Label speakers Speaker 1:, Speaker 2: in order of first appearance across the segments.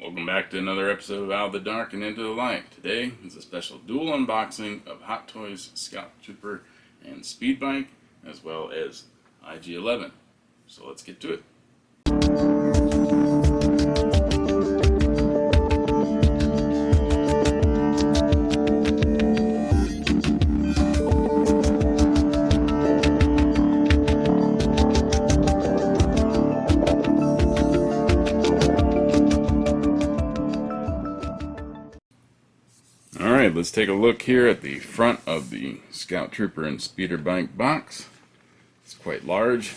Speaker 1: Welcome back to another episode of Out of the Dark and Into the Light. Today is a special dual unboxing of Hot Toys Scout Trooper and Speed Bike, as well as IG-11. So let's get to it. Alright, let's take a look here at the front of the Scout Trooper and Speeder Bike box. It's quite large.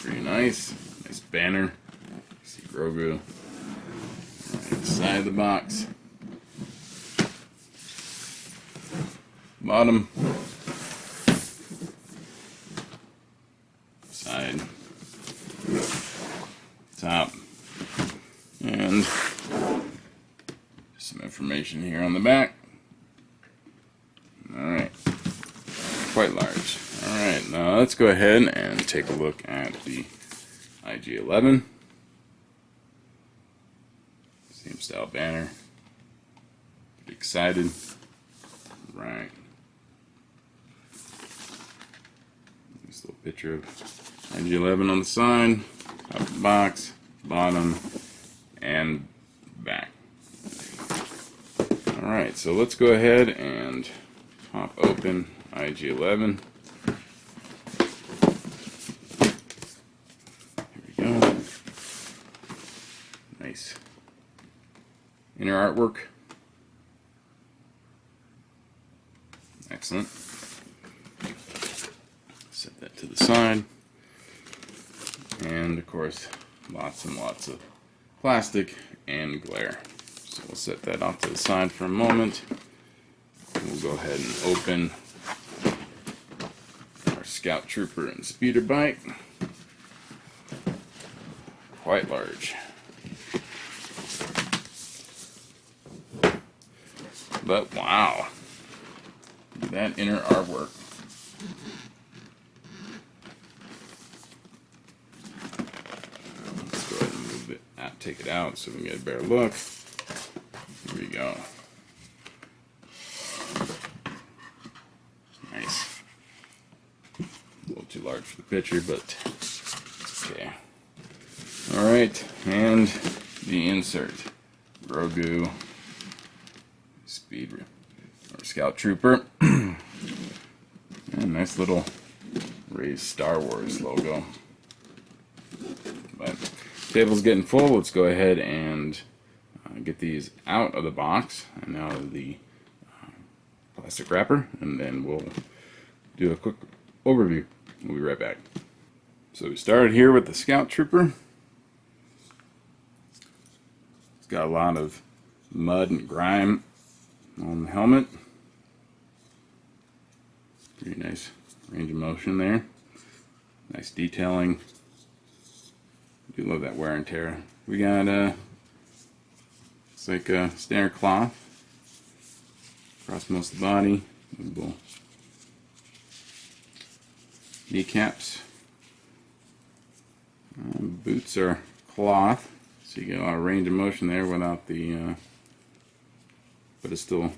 Speaker 1: Pretty nice. Nice banner. You see Grogu. Right inside the box. Bottom. Side. Top. And some information here on the back. Alright. Quite large. Alright, now let's go ahead and take a look at the IG-11. Same style banner. Pretty excited. Right. This little picture of IG-11 on the side, top of the box, bottom, and back. Alright, so let's go ahead and pop open IG-11. Here we go. Nice inner artwork. Excellent. Set that to the side. And of course, lots and lots of plastic and glare. So we'll set that off to the side for a moment. We'll go ahead and open our Scout Trooper and Speeder Bike. Quite large. But wow, look at that inner artwork. Let's go ahead and move it out, take it out so we can get a better look. Here we go. Nice. A little too large for the picture, but it's okay. Alright, and the insert. Grogu, Speed or Scout Trooper. And nice little raised Star Wars logo. But table's getting full. Let's go ahead and get these out of the box and out of the plastic wrapper, and then we'll do a quick overview. We'll be right back. So we started here with the Scout Trooper. It's got a lot of mud and grime on the helmet. Pretty nice range of motion there. Nice detailing. I do love that wear and tear. We got it's like a standard cloth across most of the body. Little kneecaps. Boots are cloth, so you get a lot of range of motion there without the, but it's still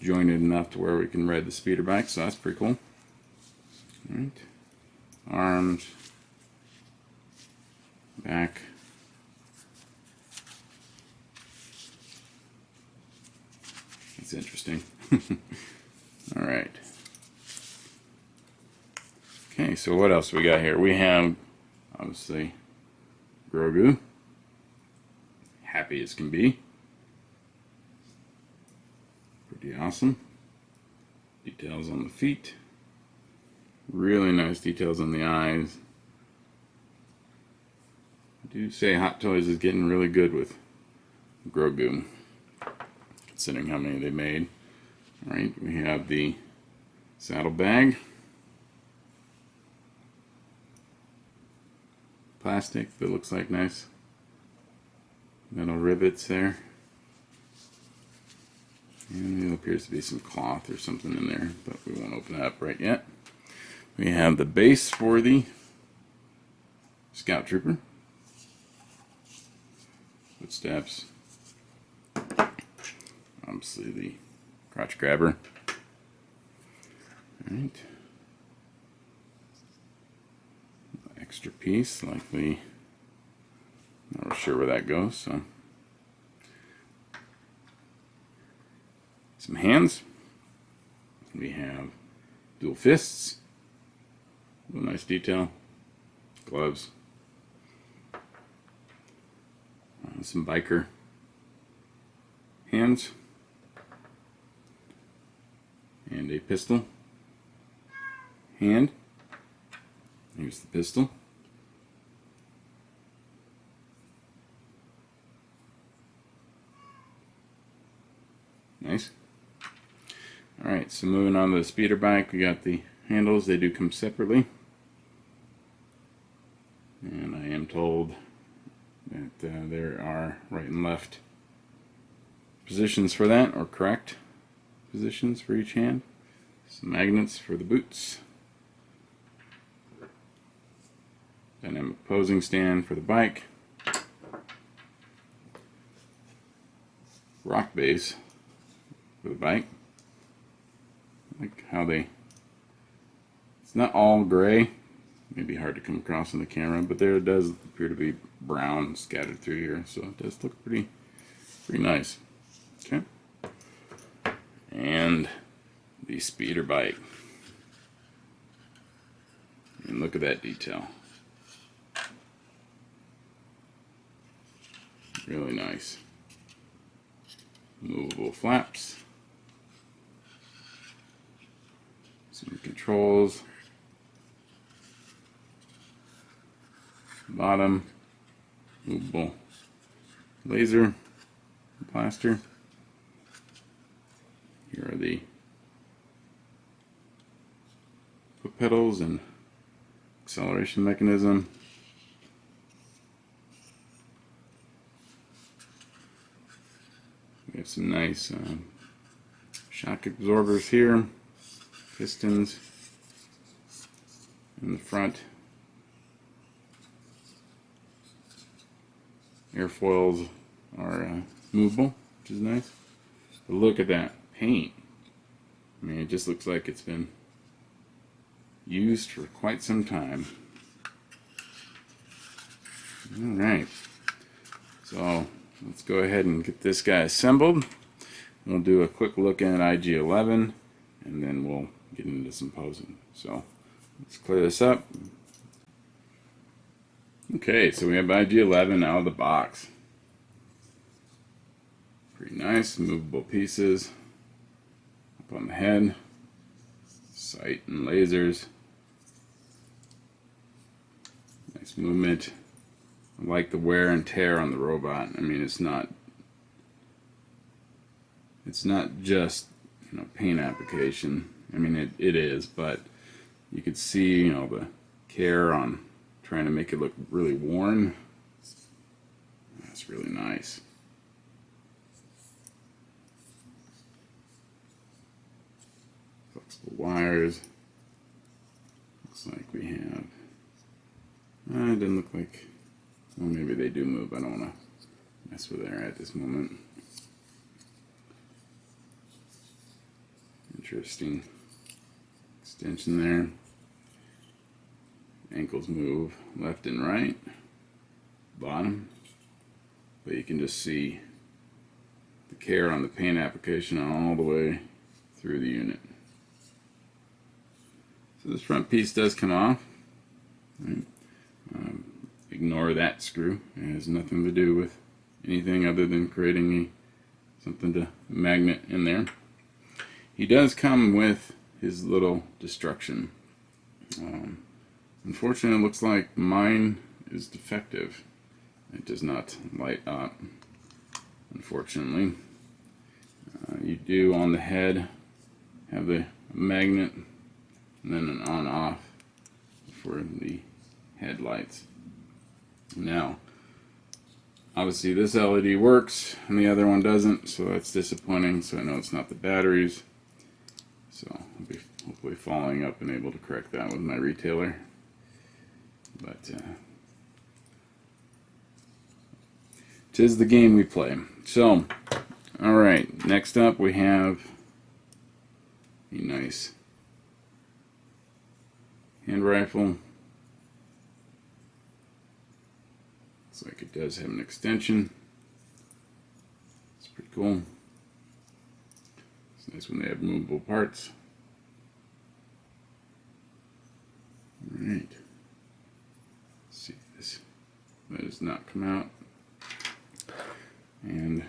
Speaker 1: jointed enough to where we can ride the speeder bike, so that's pretty cool. All right, arms, back. It's interesting. Alright. Okay, so what else we got here? We have, obviously, Grogu. Happy as can be. Pretty awesome. Details on the feet. Really nice details on the eyes. I do say Hot Toys is getting really good with Grogu, considering how many they made. Alright, we have the saddlebag. Plastic that looks like nice metal rivets there. And it appears to be some cloth or something in there, but we won't open it up right yet. We have the base for the Scout Trooper. Footsteps. Obviously the crotch grabber. Alright. Extra piece, likely. Not really sure where that goes, so. Some hands. We have dual fists. A nice detail. Gloves. Some biker hands. And a pistol hand. Here's the pistol. Nice. Alright, so moving on to the speeder bike, we got the handles. They do come separately. And I am told that there are right and left positions for that, or correct positions for each hand. Some magnets for the boots. Dynamic posing stand for the bike. Rock base for the bike. I like how it's not all gray. Maybe hard to come across on the camera, but there it does appear to be brown scattered through here, so it does look pretty nice. Okay. And the speeder bike. And look at that detail. Really nice. Movable flaps. Some controls. Bottom. Movable laser blaster. Here are the foot pedals and acceleration mechanism. We have some nice shock absorbers here, pistons in the front, airfoils are movable, which is nice. But look at that paint. I mean, it just looks like it's been used for quite some time. Alright, so let's go ahead and get this guy assembled. We'll do a quick look at IG-11 and then we'll get into some posing. So let's clear this up. Okay, so we have IG-11 out of the box. Pretty nice, movable pieces. Up on the head, sight and lasers. Nice movement. I like the wear and tear on the robot. I mean, it's not just, you know, paint application. I mean, it is, but you could see, you know, the care on trying to make it look really worn. That's really nice. Flexible wires. Looks like we have. It doesn't look like. Well, maybe they do move. I don't want to mess with there at this moment. Interesting extension there. Ankles move left and right, bottom, but you can just see the care on the paint application all the way through the unit. So this front piece does come off. Right? Ignore that screw. It has nothing to do with anything other than creating something to magnet in there. He does come with his little destruction. Unfortunately, it looks like mine is defective. It does not light up, unfortunately. You do on the head have the magnet and then an on-off for the headlights. Now, obviously this LED works and the other one doesn't, so that's disappointing. So I know it's not the batteries. So I'll be hopefully following up and able to correct that with my retailer. But 'tis the game we play. So, all right. Next up, we have a nice hand rifle. Looks like it does have an extension. It's pretty cool. It's nice when they have movable parts. All right. Let's see if this does not come out. And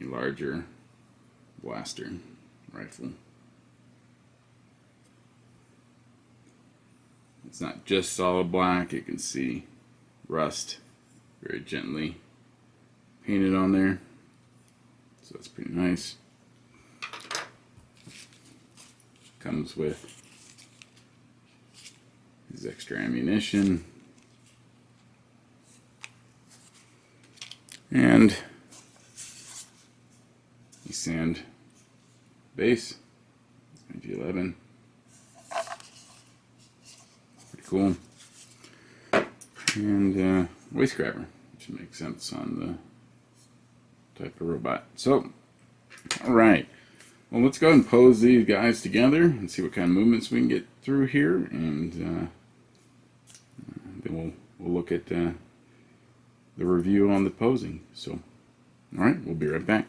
Speaker 1: a larger blaster rifle. It's not just solid black. You can see rust very gently painted on there. So that's pretty nice. Comes with his extra ammunition. And a sand base. IG-11. Pretty cool. And waist grabber, which makes sense on the type of robot. So, alright. Well, let's go ahead and pose these guys together and see what kind of movements we can get through here. And then we'll look at the review on the posing. So, alright, we'll be right back.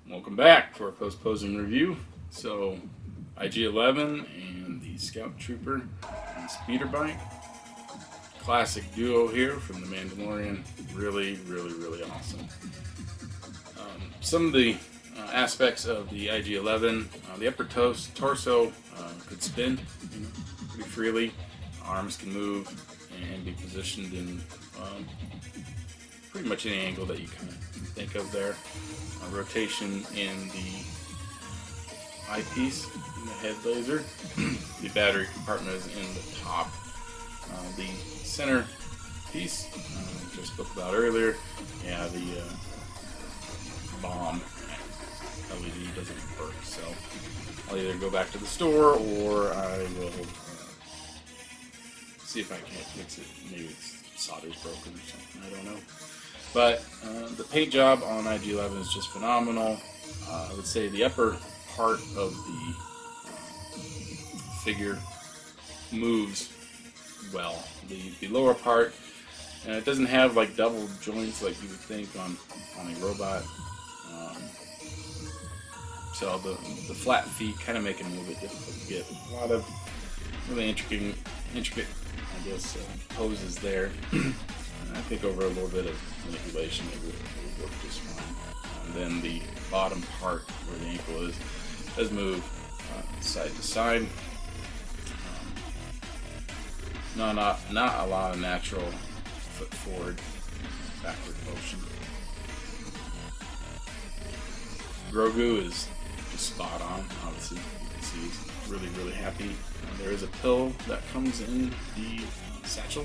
Speaker 1: Welcome back for a post-posing review. So, IG-11 and the Scout Trooper and Speeder Bike. Classic duo here from the Mandalorian. Really, really, really awesome. Some of the aspects of the IG-11, the upper torso could spin pretty freely. Arms can move and be positioned in pretty much any angle that you kind of think of there. Rotation in the eyepiece, in the head laser. The battery compartment is in the top. The center piece, which I spoke about earlier, yeah, the bomb LED doesn't work, so I'll either go back to the store or I will see if I can't fix it. Maybe it's solder's broken or something, I don't know. But the paint job on IG-11 is just phenomenal. I would say the upper part of the figure moves well. The lower part, and it doesn't have like double joints like you would think on a robot. So the flat feet kind of make it a little bit difficult to get. A lot of really intricate I guess, poses there. I think over a little bit of manipulation it would work just fine. And then the bottom part where the ankle is does move side to side. Not a lot of natural foot forward, backward motion. Grogu is just spot on. Obviously, you can see he's really, really happy. There is a pill that comes in the satchel,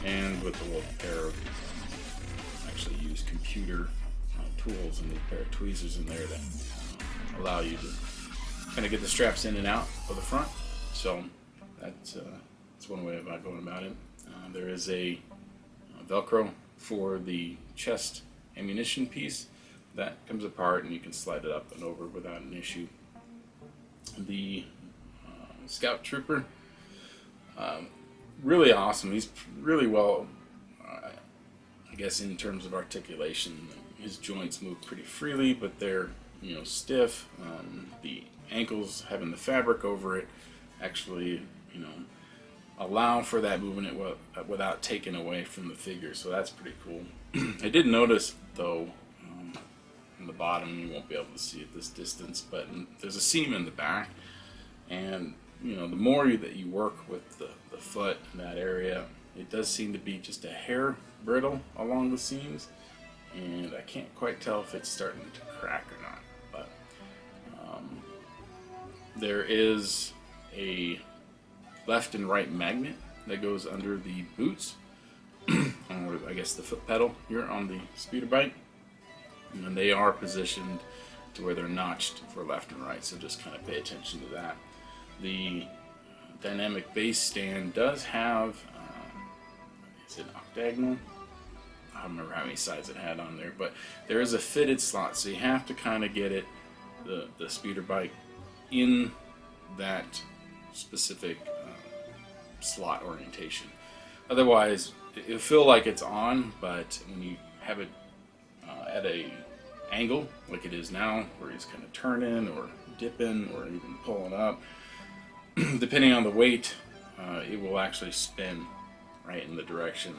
Speaker 1: and with a little pair of actually used computer tools and a pair of tweezers in there that allow you to kind of get the straps in and out of the front. So that's one way about going about it. There is a Velcro for the chest ammunition piece that comes apart, and you can slide it up and over without an issue. The Scout Trooper, really awesome. He's really well, I guess, in terms of articulation. His joints move pretty freely, but they're stiff. The ankles having the fabric over it actually allow for that movement without taking away from the figure, so that's pretty cool. I did notice though, in the bottom, you won't be able to see at this distance, but there's a seam in the back, and the more that you work with the foot in that area, it does seem to be just a hair brittle along the seams, and I can't quite tell if it's starting to crack or not, but There is a left and right magnet that goes under the boots, or I guess the foot pedal here on the speeder bike, and they are positioned to where they're notched for left and right, so just kind of pay attention to that. The dynamic base stand does have, is it octagonal? I don't remember how many sides it had on there, but there is a fitted slot, so you have to kind of get it, the speeder bike, in that specific slot orientation. Otherwise, it'll feel like it's on, but when you have it at a angle like it is now, where it's kind of turning or dipping or even pulling up, depending on the weight, it will actually spin right in the direction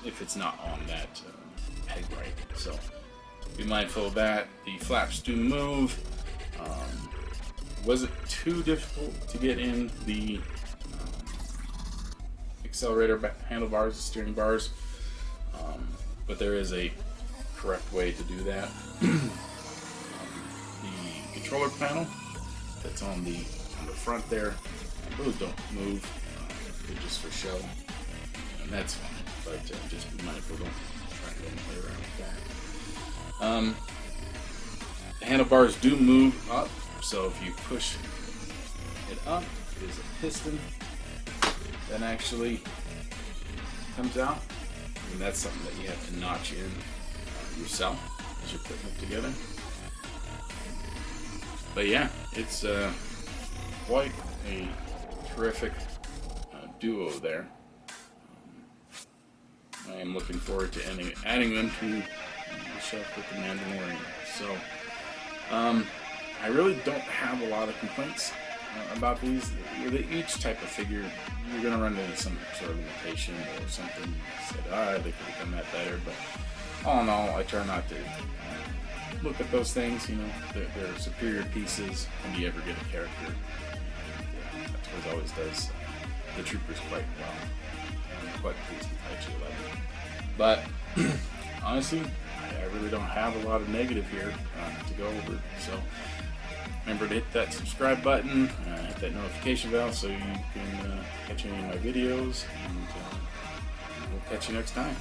Speaker 1: if it's not on that peg right. So be mindful of that. The flaps do move. Wasn't too difficult to get in the accelerator handlebars, steering bars, but there is a correct way to do that. The controller panel that's on the front there, those don't move, they're just for show, and that's fine, but just be mindful, don't try to play around with that. The handlebars do move up, so if you push it up, there's a piston that actually comes out, and that's something that you have to notch in yourself as you're putting it together. But yeah, it's quite a terrific duo there. I am looking forward to adding them to the shelf with the Mandalorian. So I really don't have a lot of complaints about these. With each type of figure, you're going to run into some sort of limitation or something. You said, they could have done that better, but all in all, I try not to look at those things. You know, they're superior pieces when you ever get a character. And, that's what it always does the troopers quite well. I'm quite pleased with IG-11. But honestly, I really don't have a lot of negative here to go over. So remember to hit that subscribe button, hit that notification bell so you can catch any of my videos, and we'll catch you next time.